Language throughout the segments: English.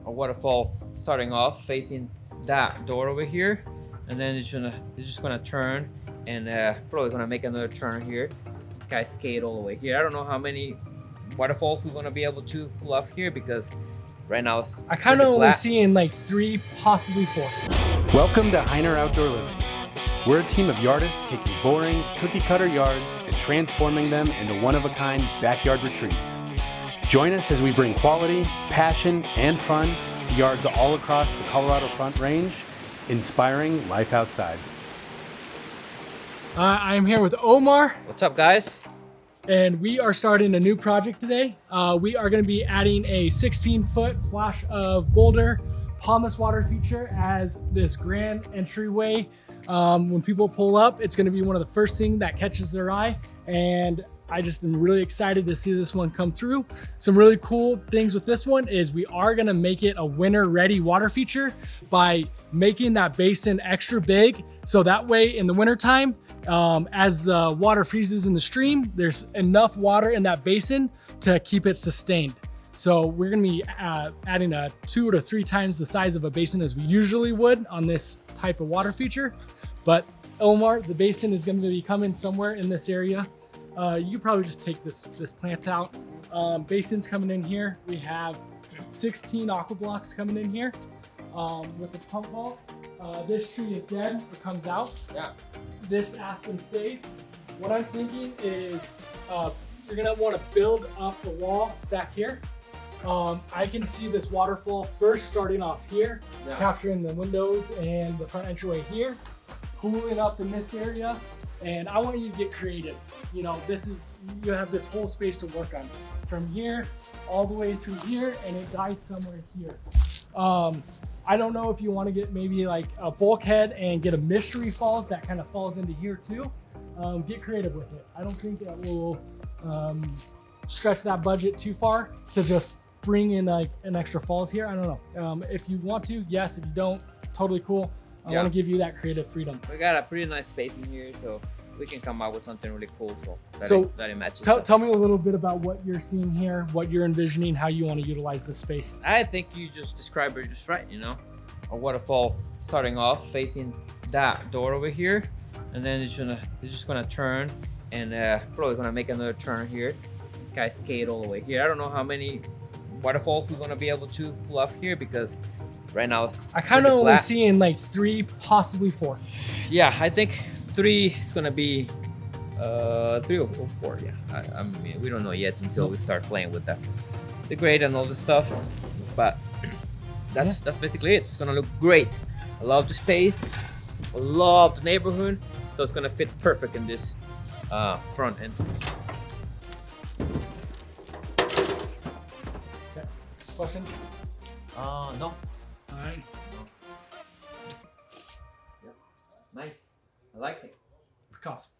a waterfall starting off facing that door over here, and then it's just gonna turn and probably gonna make another turn here, cascade all the way here. I don't know how many waterfalls we're gonna be able to pull off here because right now it's I kind of only seeing like 3, possibly 4. Welcome to Hiner Outdoor Living. We're a team of yardists taking boring, cookie-cutter yards and transforming them into one-of-a-kind backyard retreats. Join us as we bring quality, passion, and fun to yards all across the Colorado Front Range, inspiring life outside. I'm here with Omar. What's up, guys? And we are starting a new project today. We are going to be adding a 16-foot splash of boulder palmless water feature as this grand entryway. When people pull up, it's going to be one of the first things that catches their eye, and I just am really excited to see this one come through. Some really cool things with this one is we are going to make it a winter ready water feature by making that basin extra big, so that way in the wintertime, as the water freezes in the stream, there's enough water in that basin to keep it sustained. So we're gonna be adding 2 to 3 times the size of a basin as we usually would on this type of water feature. But Omar, the basin is gonna be coming somewhere in this area. You could probably just take this plant out. Basin's coming in here. We have 16 aqua blocks coming in here with the pump vault. This tree is dead, it comes out. Yeah. This aspen stays. What I'm thinking is you're gonna wanna build up the wall back here. I can see this waterfall first starting off here, capturing the windows and the front entryway here, cooling up in this area, and I want you to get creative. You know, you have this whole space to work on. From here, all the way through here, and it dies somewhere here. I don't know if you want to get maybe like a bulkhead and get a mystery falls that kind of falls into here too. Get creative with it. I don't think that will stretch that budget too far to just bring in like an extra falls here. I don't know. If you want to, yes. If you don't, totally cool. I want to give you that creative freedom. We got a pretty nice space in here, so we can come out with something really cool that it matches. Tell me a little bit about what you're seeing here, what you're envisioning, how you want to utilize this space. I think you just described it just right, you know? A waterfall starting off facing that door over here, and then it's just gonna turn and probably gonna make another turn here, cascade all the way here. I don't know how many waterfalls we're gonna be able to pull off here because right now it's I kind of only seeing like 3, possibly 4. Yeah, I think 3 is gonna be 3 or 4. Yeah, I mean, we don't know yet until we start playing with the grade and all this stuff, but that's basically it. It's gonna look great. I love the space, I love the neighborhood, so it's gonna fit perfect in this front end. Okay. Questions? No. All right. Yeah. Nice. I like it. Awesome.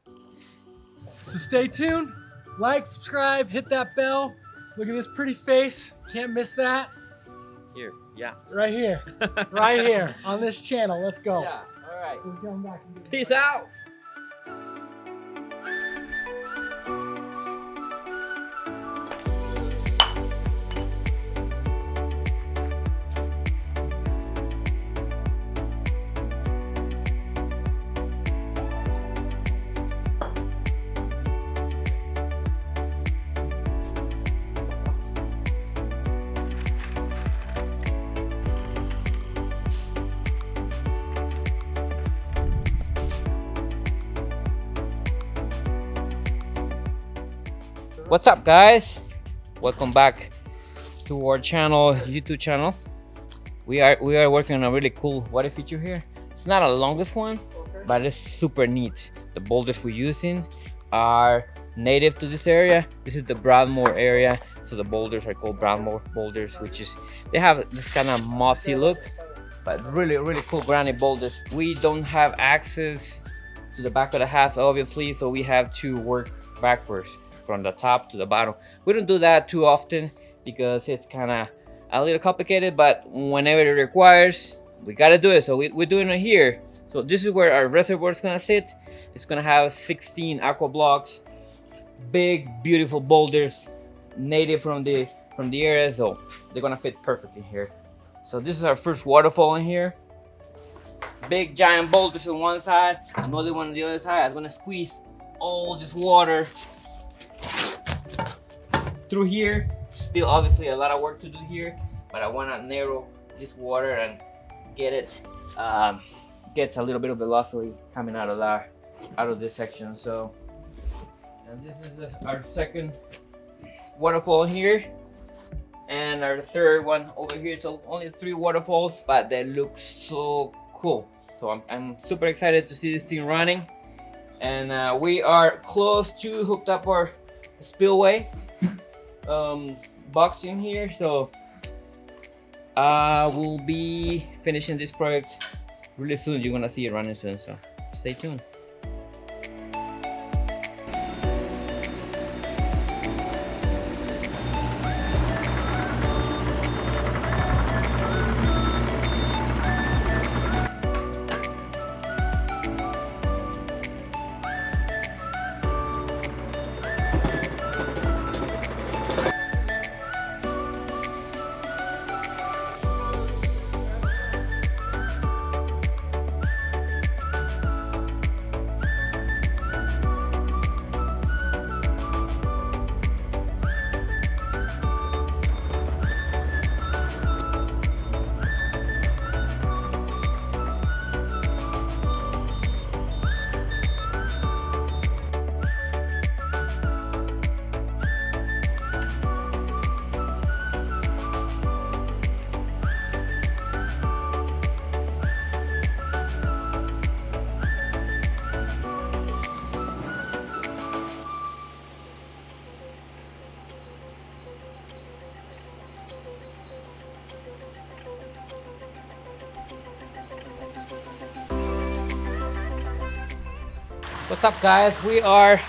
So stay tuned, like, subscribe, hit that bell. Look at this pretty face. Can't miss that. Here. Yeah. Right here. Right here on this channel. Let's go. Yeah. All right. We'll come back and get Peace out. What's up, guys? Welcome back to our channel, YouTube channel. We are working on a really cool water feature here. It's not a longest one, but it's super neat. The boulders we're using are native to this area. This is the Broadmoor area, so the boulders are called Broadmoor boulders, which is they have this kind of mossy look, but really cool granite boulders. We don't have access to the back of the house, obviously, so we have to work backwards from the top to the bottom. We don't do that too often because it's kind of a little complicated, but whenever it requires, we got to do it. So we're doing it here. So this is where our reservoir is gonna sit. It's gonna have 16 aqua blocks, big beautiful boulders, native from the area, so they're gonna fit perfectly here. So this is our first waterfall in here. Big giant boulders on one side, another one on the other side. I'm gonna squeeze all this water through here. Still obviously a lot of work to do here, but I wanna narrow this water and get it, gets a little bit of velocity coming out of this section. So, and this is our second waterfall here, and our third one over here. So only 3 waterfalls, but they look so cool. So I'm super excited to see this thing running, and we are close to hooked up our spillway box in here. So we'll be finishing this project really soon. You're gonna see it running soon, so stay tuned. What's up, guys? We are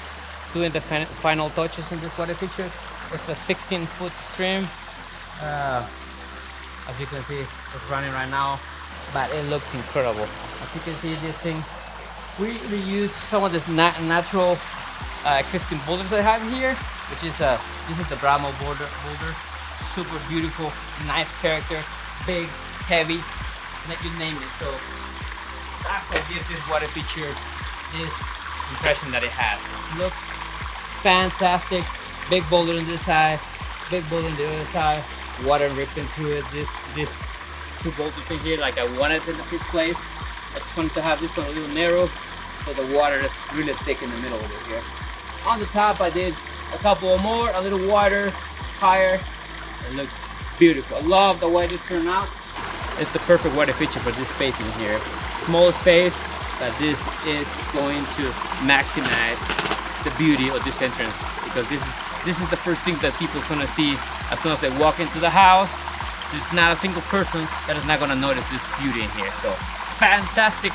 doing the final touches in this water feature. It's a 16-foot stream. As you can see, it's running right now, but it looks incredible. As you can see, this thing, we reuse some of this natural existing boulders that I have here, which is this is the Broadmoor boulder. Super beautiful, nice character, big, heavy, you name it. So that's what gives this water feature this impression that it has. Looks fantastic. Big boulder on this side, big boulder on the other side, water ripping through it. This 2 boulders in here, like I wanted in the first place. I just wanted to have this one a little narrow, so the water is really thick in the middle over here. On the top, I did a couple more, a little wider, higher. It looks beautiful. I love the way this turned out. It's the perfect water feature for this space in here. Small space, but this is going to maximize the beauty of this entrance, because this is the first thing that people's gonna see as soon as they walk into the house. There's not a single person that is not gonna notice this beauty in here. So fantastic